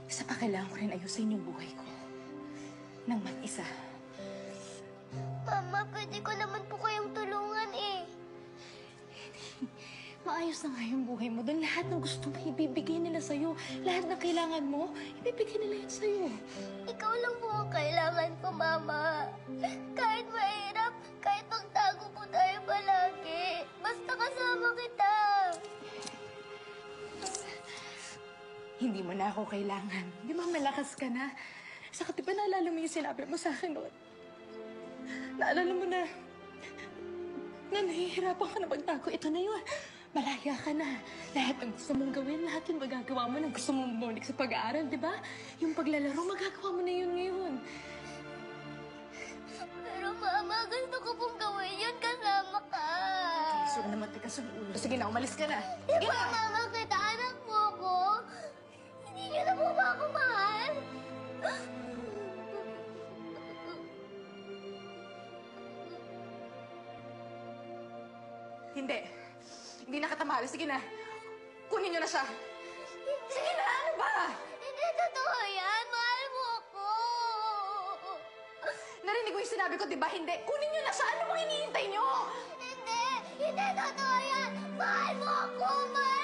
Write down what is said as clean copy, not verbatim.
Isa pa kailangan ko rin ayusin yung buhay ko. Nang mag-isa. Mama, pwede ko naman po kayong tulungan eh. Maayos na nga yung buhay mo. Doon lahat ng gusto mo, ibibigay nila sa'yo. Lahat ng kailangan mo, ibibigay nila yan sa'yo. Ikaw lang po ang kailangan ko, Mama. Kahit mahirap, kahit magtago po tayo palagi. Basta kasama kita. Hindi mo na ako kailangan. Di ba malakas ka na? Saka di ba naalala mo yung sinabi mo sa akin noon? Naalala mo na nahihirapan ka na magtago. Ito na yun. Malaya ka na. Lahat ng gusto mong gawin, lahat yung magagawa mo nang gusto mong bumalik sa pag-aaral, di ba? Yung paglalaro, magagawa mo na yun ngayon. Pero Mama, gusto ko pong gawin yun kasama ka. So naman tikas ang ulo. Sige na, umalis ka na. Di Sige ba, na! Mama, kita anak mo ako? Hindi niyo na po ba ako mahal? Hindi. Hindi na kita mahal. Sige na. Kunin niyo na siya. Sige na, ano ba? Hindi totoo yan. Mahal mo ako. Narinig mo yung sinabi ko, di ba? Hindi. Kunin niyo na siya. Ano bang hinihintay niyo? Hindi totoo yan. Mahal mo ako. Mahal